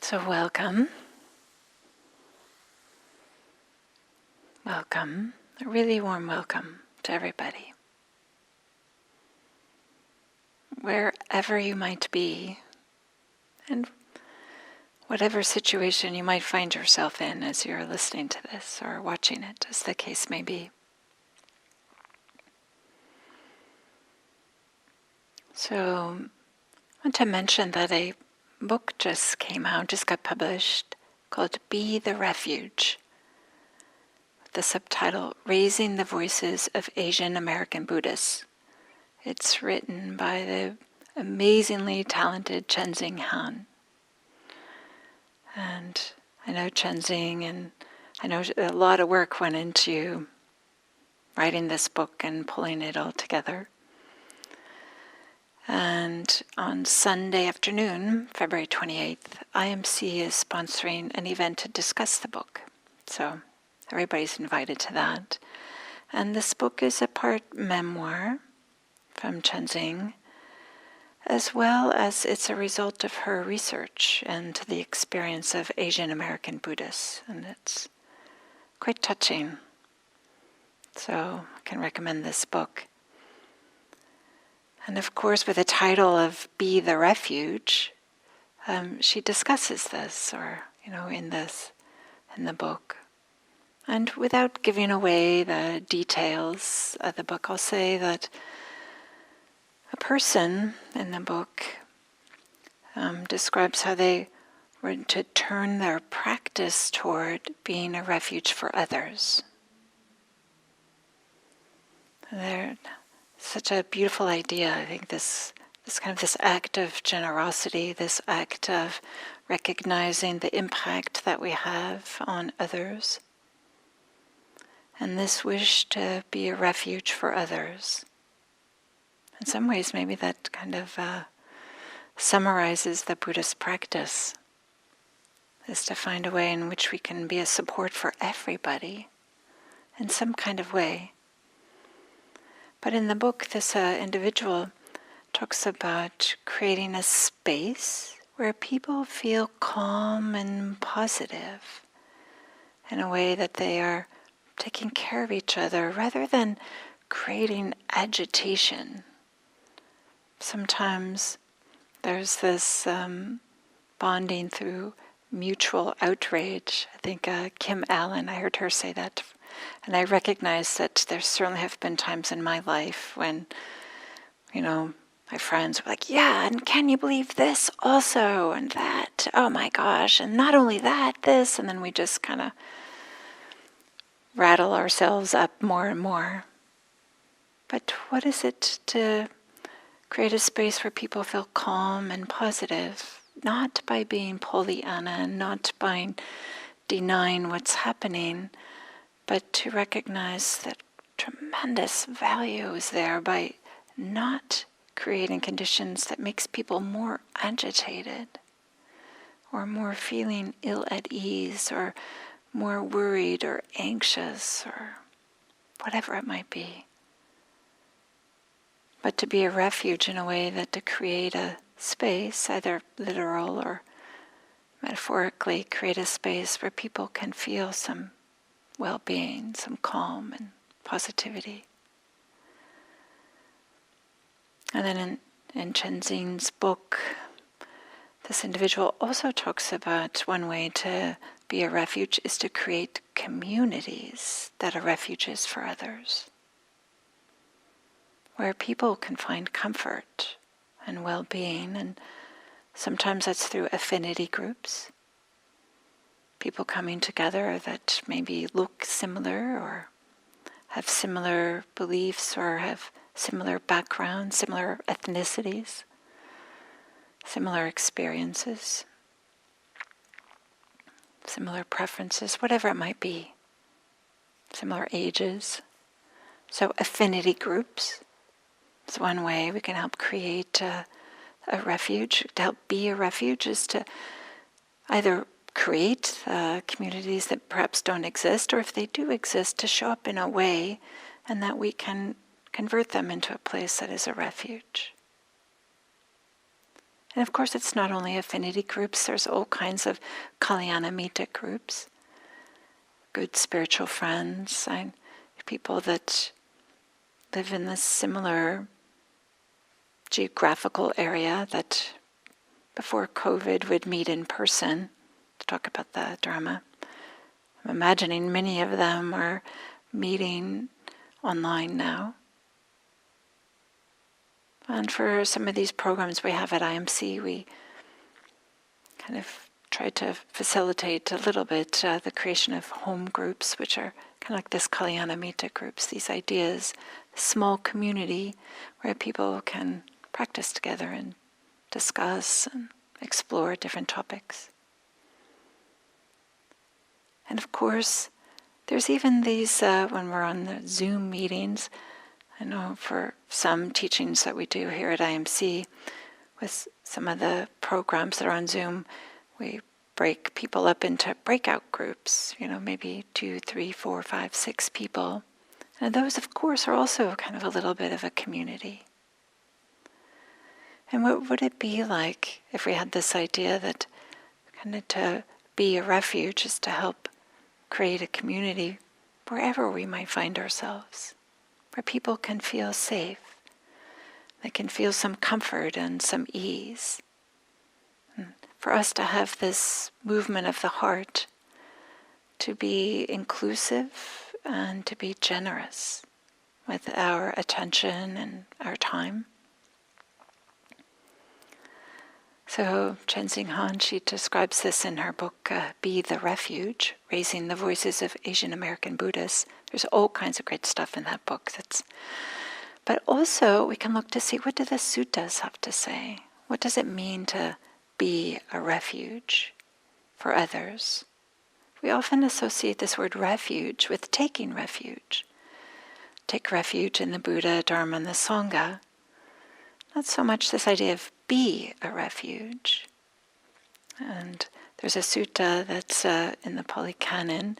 So welcome. Welcome. A really warm welcome to everybody. Wherever you might be, and whatever situation you might find yourself in as you're listening to this or watching it, as the case may be. So I want to mention that a book just came out, just got published, called Be the Refuge, with the subtitle, Raising the Voices of Asian American Buddhists. It's written by the amazingly talented Chenzing Han. And I know Chenzing, and I know a lot of work went into writing this book and pulling it all together. And on Sunday afternoon, February 28th, IMC is sponsoring an event to discuss the book. So everybody's invited to that. And this book is a part memoir from Chenzing, as well as it's a result of her research into the experience of Asian American Buddhists. And it's quite touching. So I can recommend this book. And of course, with the title of Be the Refuge, she discusses this, or, in the book. And without giving away the details of the book, I'll say that a person in the book describes how they were to turn their practice toward being a refuge for others. They're such a beautiful idea. I think this act of generosity, this act of recognizing the impact that we have on others, and this wish to be a refuge for others. In some ways, maybe that kind of summarizes the Buddhist practice, is to find a way in which we can be a support for everybody in some kind of way. But in the book, this individual talks about creating a space where people feel calm and positive in a way that they are taking care of each other rather than creating agitation. Sometimes there's this bonding through mutual outrage. I think Kim Allen, I heard her say that. And I recognize that there certainly have been times in my life when, my friends were like, yeah, and can you believe this also, and that, oh my gosh, and not only that, this, and then we just kind of rattle ourselves up more and more. But what is it to create a space where people feel calm and positive, not by being Pollyanna, not by denying what's happening, but to recognize that tremendous value is there by not creating conditions that makes people more agitated or more feeling ill at ease or more worried or anxious or whatever it might be. But to be a refuge in a way that to create a space, either literal or metaphorically, create a space where people can feel some well-being, some calm and positivity. And then in Chenzing's book, this individual also talks about one way to be a refuge is to create communities that are refuges for others, where people can find comfort and well-being, and sometimes that's through affinity groups. People coming together that maybe look similar or have similar beliefs or have similar backgrounds, similar ethnicities, similar experiences, similar preferences, whatever it might be, similar ages. So affinity groups is one way we can help create a refuge. To help be a refuge is to either create communities that perhaps don't exist, or if they do exist, to show up in a way and that we can convert them into a place that is a refuge. And of course, it's not only affinity groups, there's all kinds of Kalyanamita groups, good spiritual friends, people that live in this similar geographical area that before COVID would meet in person to talk about the Dharma. I'm imagining many of them are meeting online now. And for some of these programs we have at IMC, we kind of try to facilitate a little bit the creation of home groups, which are kind of like this Kalyanamita groups, these ideas, a small community where people can practice together and discuss and explore different topics. And of course, there's even these, when we're on the Zoom meetings, I know for some teachings that we do here at IMC, with some of the programs that are on Zoom, we break people up into breakout groups, maybe 2, 3, 4, 5, 6 people. And those, of course, are also kind of a little bit of a community. And what would it be like if we had this idea that kind of to be a refuge is to help create a community wherever we might find ourselves, where people can feel safe, they can feel some comfort and some ease. And for us to have this movement of the heart, to be inclusive and to be generous with our attention and our time. So Chenzing Han, she describes this in her book, Be the Refuge, Raising the Voices of Asian American Buddhists. There's all kinds of great stuff in that book. But also we can look to see, what do the suttas have to say? What does it mean to be a refuge for others? We often associate this word refuge with taking refuge. Take refuge in the Buddha, Dharma, and the Sangha. Not so much this idea of be a refuge. And there's a sutta that's in the Pali Canon,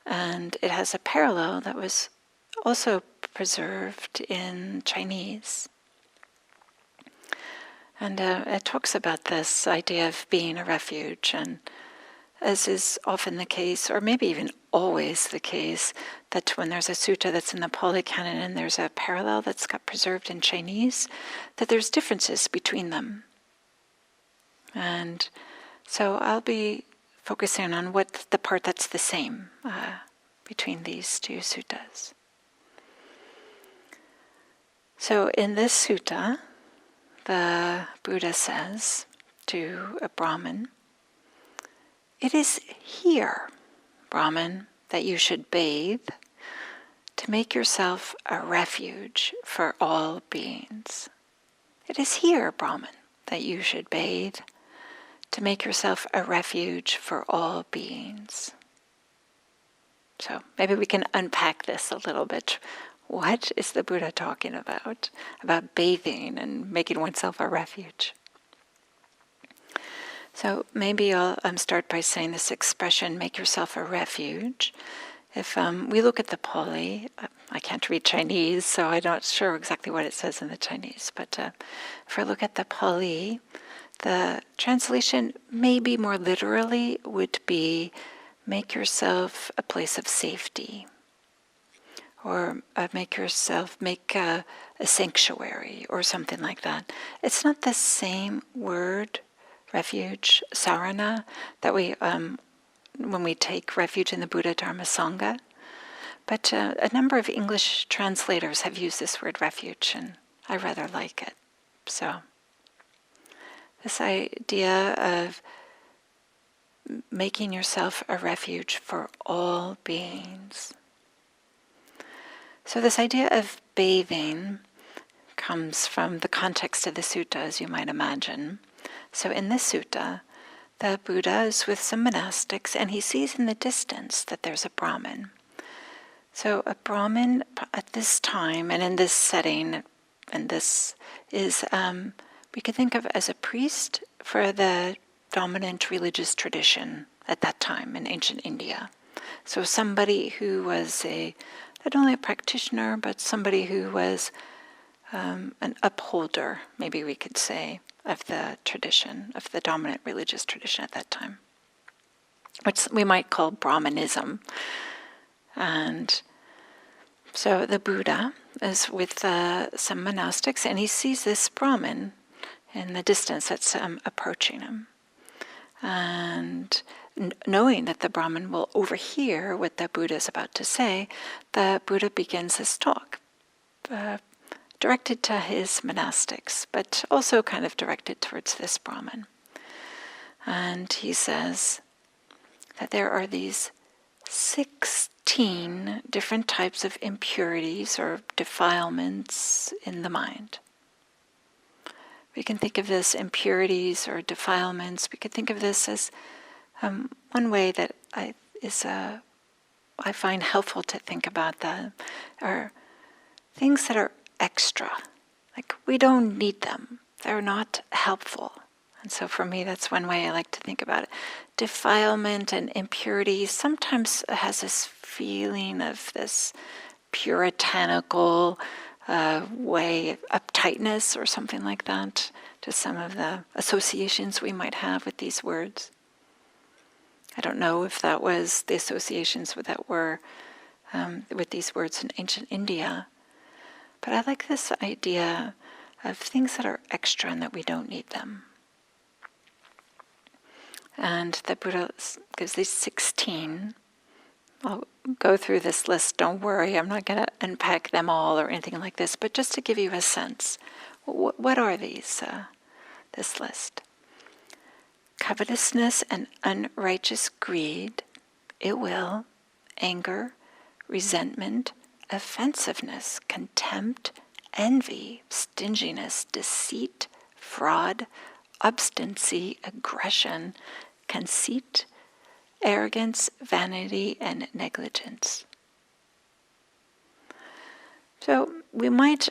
and it has a parallel that was also preserved in Chinese. And it talks about this idea of being a refuge, and as is often the case, or maybe even always the case, that when there's a sutta that's in the Pali Canon and there's a parallel that's got preserved in Chinese, that there's differences between them. And so I'll be focusing on what the part that's the same between these two suttas. So in this sutta, the Buddha says to a Brahmin, "It is here, Brahmin, that you should bathe to make yourself a refuge for all beings. It is here, Brahmin, that you should bathe to make yourself a refuge for all beings." So maybe we can unpack this a little bit. What is the Buddha talking about? About bathing and making oneself a refuge. So maybe I'll start by saying this expression, make yourself a refuge. If we look at the Pali, I can't read Chinese, so I'm not sure exactly what it says in the Chinese, but if I look at the Pali, the translation maybe more literally would be make yourself a place of safety, or make a sanctuary, or something like that. It's not the same word, refuge, sarana, that we, when we take refuge in the Buddha, Dharma, Sangha. But a number of English translators have used this word refuge, and I rather like it. So this idea of making yourself a refuge for all beings. So this idea of bathing comes from the context of the sutta, as you might imagine. So in this sutta, the Buddha is with some monastics, and he sees in the distance that there's a Brahmin. So a Brahmin at this time and in this setting, and this is, we could think of as a priest for the dominant religious tradition at that time in ancient India. So somebody who was not only a practitioner, but somebody who was an upholder, maybe we could say, the tradition, of the dominant religious tradition at that time, which we might call Brahmanism. And so the Buddha is with some monastics, and he sees this Brahmin in the distance that's approaching him. And knowing that the Brahmin will overhear what the Buddha is about to say, the Buddha begins his talk, directed to his monastics, but also kind of directed towards this Brahmin. And he says that there are these 16 different types of impurities or defilements in the mind. We can think of this impurities or defilements. We could think of this as one way that I find helpful to think about that are things that are extra. Like we don't need them. They're not helpful. And so for me, that's one way I like to think about it. Defilement and impurity sometimes has this feeling of this puritanical way, uptightness or something like that, to some of the associations we might have with these words. I don't know if that was the associations that were with these words in ancient India, but I like this idea of things that are extra and that we don't need them. And the Buddha gives these 16. I'll go through this list, don't worry, I'm not going to unpack them all or anything like this, but just to give you a sense, what are these, this list? Covetousness and unrighteous greed, ill will, anger, resentment, offensiveness, contempt, envy, stinginess, deceit, fraud, obstinacy, aggression, conceit, arrogance, vanity, and negligence. So we might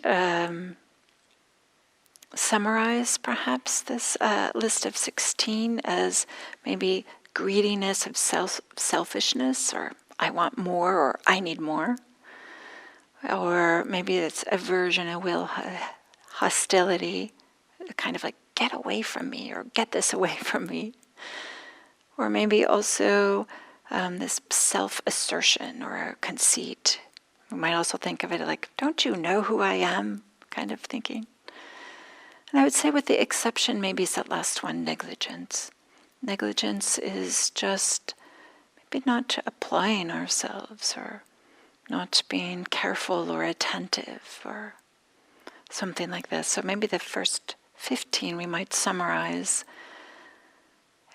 summarize perhaps this list of 16 as maybe greediness of selfishness, or I want more, or I need more. Or maybe it's aversion, a will, hostility, kind of like get away from me, or get this away from me. Or maybe also this self-assertion or conceit. We might also think of it like, don't you know who I am, kind of thinking. And I would say with the exception, maybe it's that last one, negligence. Negligence is just maybe not applying ourselves, or not being careful or attentive, or something like this. So maybe the first 15 we might summarize.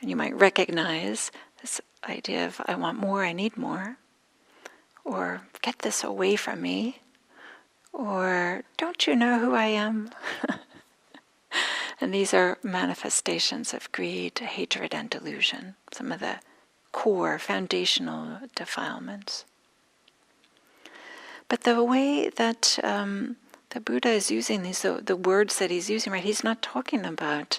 And you might recognize this idea of I want more, I need more, or get this away from me, or don't you know who I am? And these are manifestations of greed, hatred, and delusion, some of the core, foundational defilements. But the way that the Buddha is using these, the words that he's using, right? He's not talking about,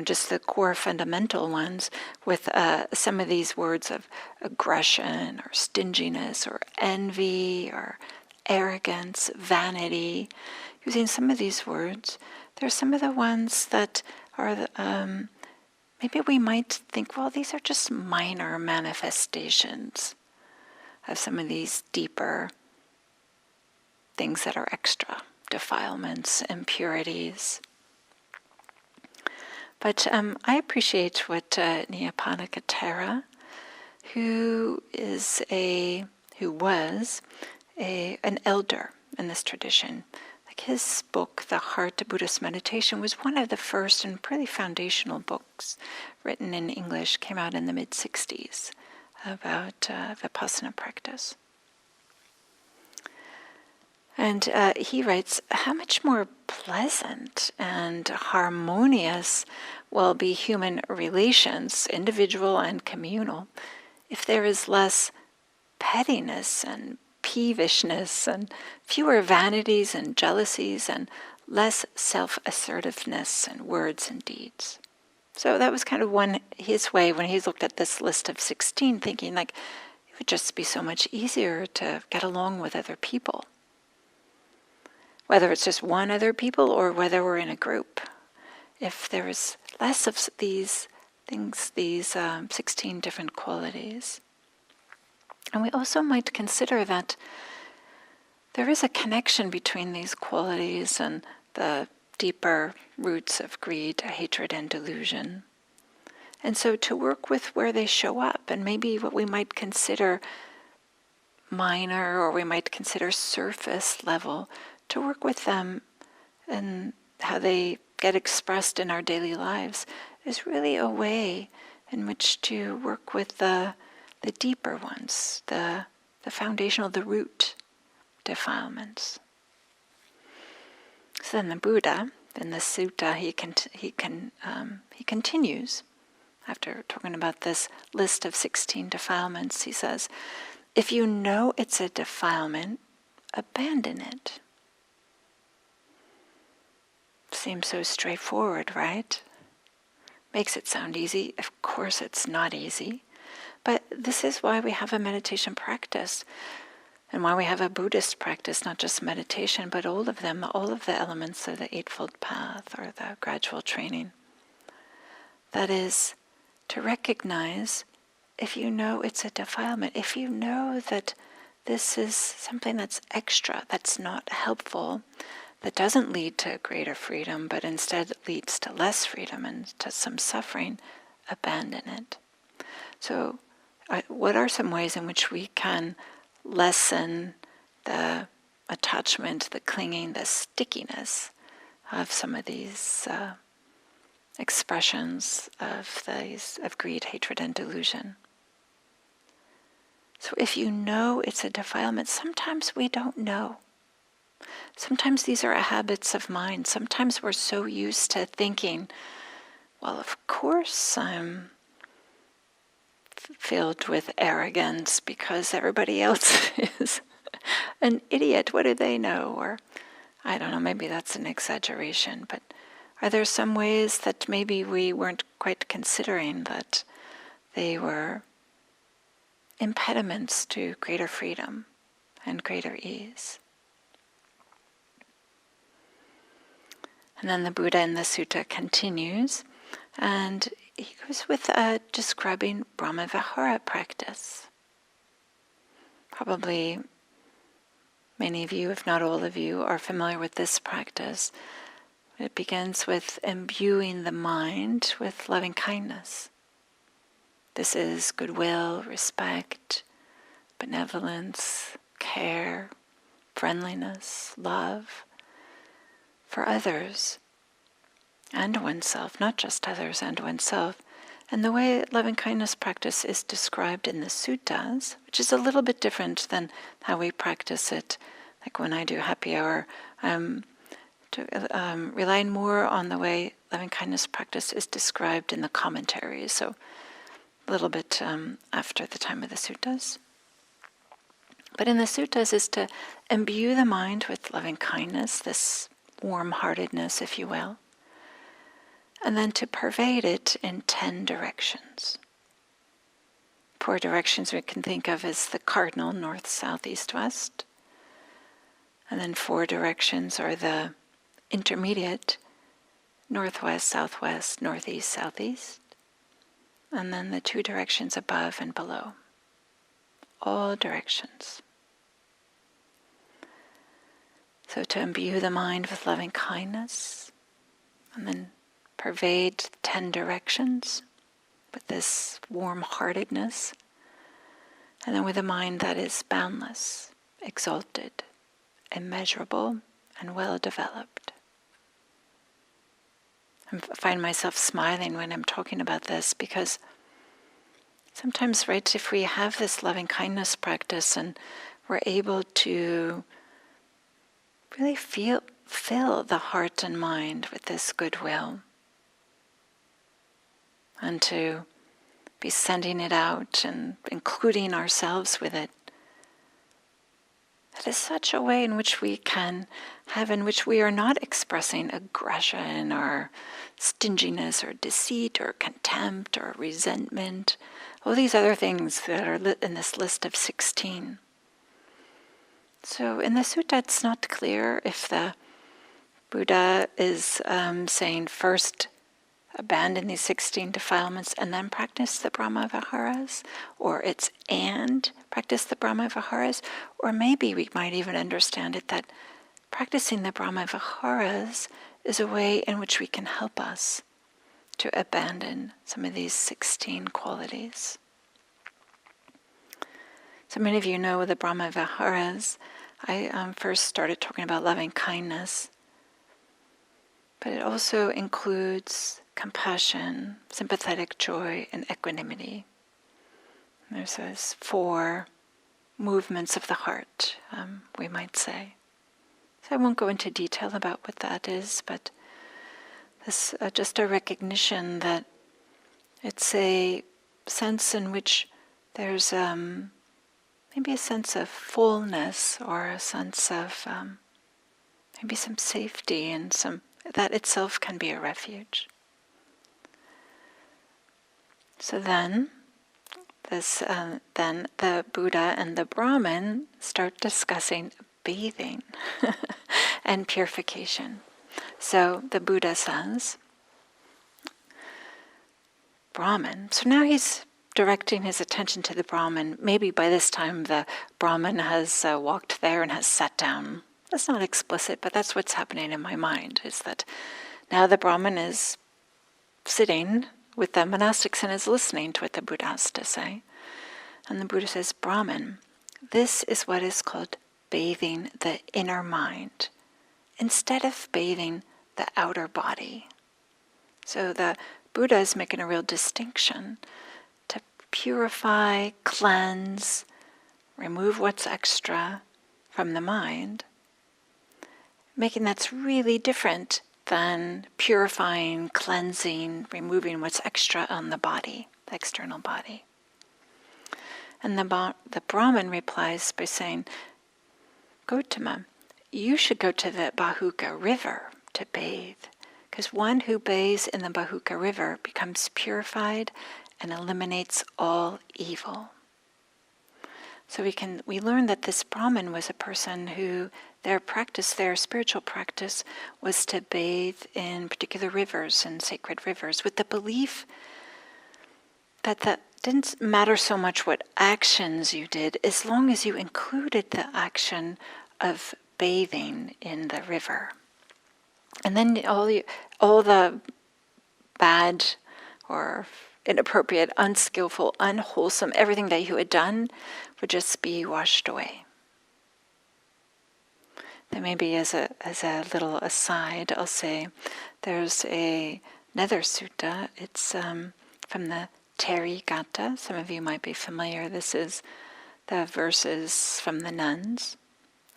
just the core fundamental ones with some of these words of aggression or stinginess or envy or arrogance, vanity. Using some of these words, there are some of the ones that are, maybe we might think, well, these are just minor manifestations of some of these deeper things that are extra. Defilements, impurities. But I appreciate what Nyanaponika, who was an elder in this tradition. Like his book, The Heart of Buddhist Meditation, was one of the first and pretty foundational books written in English, came out in the mid-60s about Vipassana practice. And he writes, how much more pleasant and harmonious will be human relations, individual and communal, if there is less pettiness and peevishness and fewer vanities and jealousies and less self-assertiveness in words and deeds. So that was kind of his way when he looked at this list of 16, thinking like, it would just be so much easier to get along with other people. Whether it's just one other people or whether we're in a group. if there is less of these things, these 16 different qualities. And we also might consider that there is a connection between these qualities and the deeper roots of greed, hatred, and delusion. And so to work with where they show up, and maybe what we might consider minor or we might consider surface level, to work with them and how they get expressed in our daily lives is really a way in which to work with the deeper ones, the foundational, the root defilements. So then the Buddha, in the sutta, he continues, after talking about this list of 16 defilements, he says, if you know it's a defilement, abandon it. Seems so straightforward, right? Makes it sound easy. Of course it's not easy. But this is why we have a meditation practice, and why we have a Buddhist practice, not just meditation, but all of them, all of the elements of the Eightfold Path or the gradual training. That is, to recognize if you know it's a defilement, if you know that this is something that's extra, that's not helpful, that doesn't lead to greater freedom, but instead leads to less freedom and to some suffering, abandon it. So what are some ways in which we can lessen the attachment, the clinging, the stickiness of some of these expressions of greed, hatred, and delusion? So if you know it's a defilement, sometimes we don't know. Sometimes these are habits of mind. Sometimes we're so used to thinking, well, of course I'm filled with arrogance because everybody else is an idiot. What do they know? Or, I don't know, maybe that's an exaggeration, but are there some ways that maybe we weren't quite considering that they were impediments to greater freedom and greater ease? And then the Buddha in the sutta continues, and he goes with describing Brahmavihara practice. Probably many of you, if not all of you, are familiar with this practice. It begins with imbuing the mind with loving kindness. This is goodwill, respect, benevolence, care, friendliness, love for others and oneself, not just others and oneself. And the way loving kindness practice is described in the suttas, which is a little bit different than how we practice it. Like when I do happy hour, relying more on the way loving kindness practice is described in the commentaries, so a little bit after the time of the suttas. But in the suttas is to imbue the mind with loving kindness, this warm-heartedness, if you will, and then to pervade it in 10 directions. 4 directions we can think of as the cardinal, north, south, east, west. And then 4 directions are the intermediate, northwest, southwest, northeast, southeast. And then the 2 directions above and below. All directions. So to imbue the mind with loving kindness, and then pervade 10 directions with this warm-heartedness, and then with a mind that is boundless, exalted, immeasurable, and well-developed. I find myself smiling when I'm talking about this because sometimes, right, if we have this loving kindness practice and we're able to really fill the heart and mind with this goodwill, and to be sending it out and including ourselves with it. It is such a way in which we can have, in which we are not expressing aggression or stinginess or deceit or contempt or resentment, all these other things that are in this list of 16. So in the sutta it's not clear if the Buddha is saying first abandon these 16 defilements and then practice the Brahma Viharas, or it's and practice the Brahma Viharas, or maybe we might even understand it that practicing the Brahma Viharas is a way in which we can help us to abandon some of these 16 qualities. So many of you know the Brahma Viharas. I first started talking about loving kindness, but it also includes compassion, sympathetic joy, and equanimity. There's those 4 movements of the heart, we might say. So I won't go into detail about what that is, but this just a recognition that it's a sense in which there's maybe a sense of fullness, or a sense of maybe some safety, and some that itself can be a refuge. So then the Buddha and the Brahmin start discussing bathing and purification. So the Buddha says, Brahmin. So now he's directing his attention to the Brahmin. Maybe by this time the Brahmin has walked there and has sat down. That's not explicit, but that's what's happening in my mind, is that now the Brahmin is sitting with the monastics and is listening to what the Buddha has to say. And the Buddha says, Brahmin, this is what is called bathing the inner mind, instead of bathing the outer body. So the Buddha is making a real distinction to purify, cleanse, remove what's extra from the mind, making that's really different than purifying, cleansing, removing what's extra on the body, the external body. And the Brahmin replies by saying, Gautama, you should go to the Bahuka River to bathe, because one who bathes in the Bahuka River becomes purified and eliminates all evil. So we learn that this Brahmin was a person who their spiritual practice, was to bathe in particular rivers and sacred rivers, with the belief that didn't matter so much what actions you did, as long as you included the action of bathing in the river. And then all the bad or inappropriate, unskillful, unwholesome, everything that you had done would just be washed away. Then maybe as a little aside, I'll say there's another sutta. It's from the Therigatha. Some of you might be familiar. This is the verses from the nuns.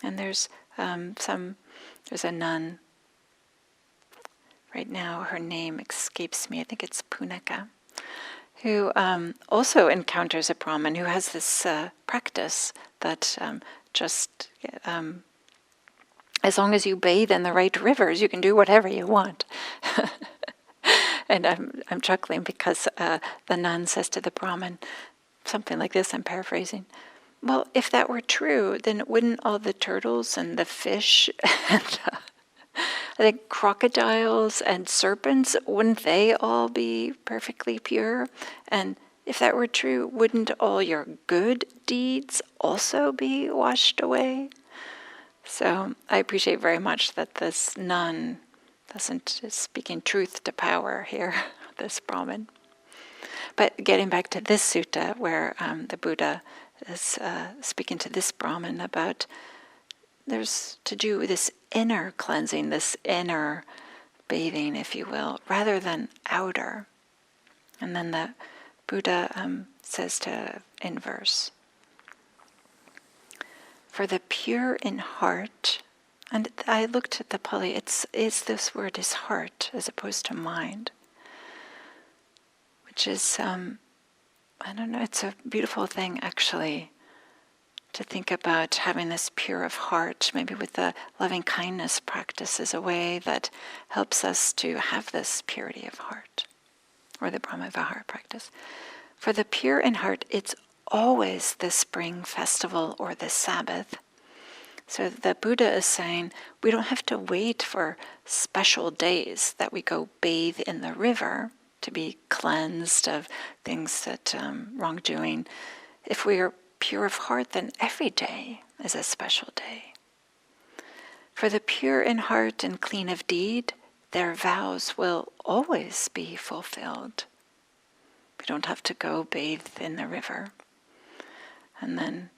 And there's a nun. Right now her name escapes me. I think it's Punaka, who also encounters a Brahmin who has this practice that as long as you bathe in the right rivers, you can do whatever you want. And I'm chuckling because the nun says to the Brahmin something like this, I'm paraphrasing, well, if that were true, then wouldn't all the turtles and the fish and I think crocodiles and serpents, wouldn't they all be perfectly pure? And if that were true, wouldn't all your good deeds also be washed away? So I appreciate very much that this nun is speaking truth to power here, this Brahmin. But getting back to this sutta, where the Buddha is speaking to this Brahmin about there's to do with this inner cleansing, this inner bathing, if you will, rather than outer. And then the Buddha says in verse, for the pure in heart, and I looked at the Pali, this word is heart as opposed to mind, which is, it's a beautiful thing actually, to think about having this pure of heart, maybe with the loving kindness practice as a way that helps us to have this purity of heart, or the Brahma Vihara practice. For the pure in heart, it's always the spring festival or the Sabbath, So the Buddha is saying we don't have to wait for special days that we go bathe in the river to be cleansed of things that wrongdoing. If we are pure of heart, then every day is a special day. For the pure in heart and clean of deed, their vows will always be fulfilled. We don't have to go bathe in the river. And then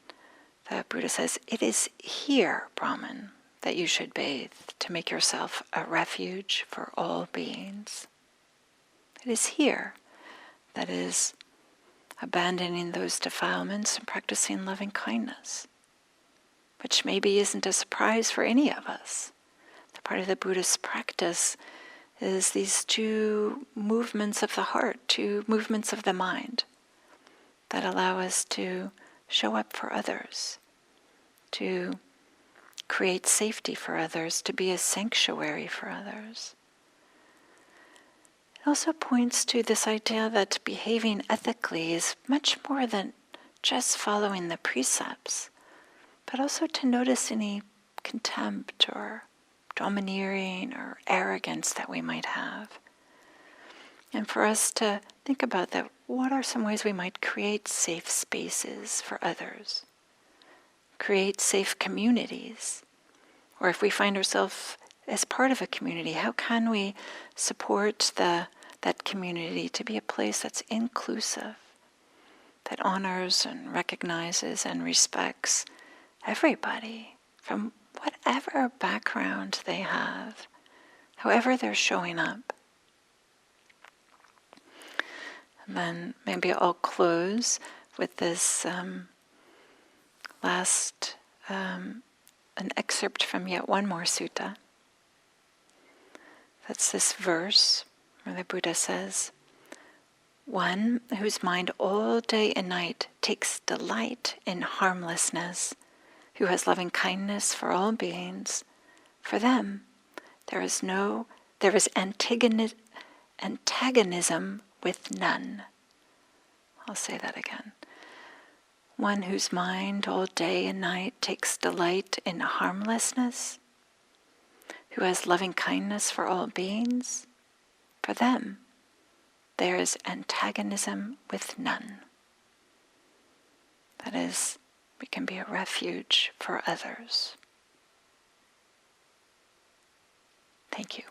the Buddha says, it is here, Brahman, that you should bathe to make yourself a refuge for all beings. It is here, that is, abandoning those defilements and practicing loving kindness, which maybe isn't a surprise for any of us. The part of the Buddhist practice is these two movements of the heart, two movements of the mind that allow us to show up for others, to create safety for others, to be a sanctuary for others. It also points to this idea that behaving ethically is much more than just following the precepts, but also to notice any contempt or domineering or arrogance that we might have. And for us to think about that, what are some ways we might create safe spaces for others? Create safe communities? Or if we find ourselves as part of a community, how can we support that community to be a place that's inclusive, that honors and recognizes and respects everybody from whatever background they have, however they're showing up. And then maybe I'll close with this last an excerpt from yet one more sutta. That's this verse where the Buddha says, one whose mind all day and night takes delight in harmlessness, who has loving kindness for all beings, for them there is antagonism with none. I'll say that again. One whose mind all day and night takes delight in harmlessness, who has loving kindness for all beings, for them there is antagonism with none. That is, we can be a refuge for others. Thank you.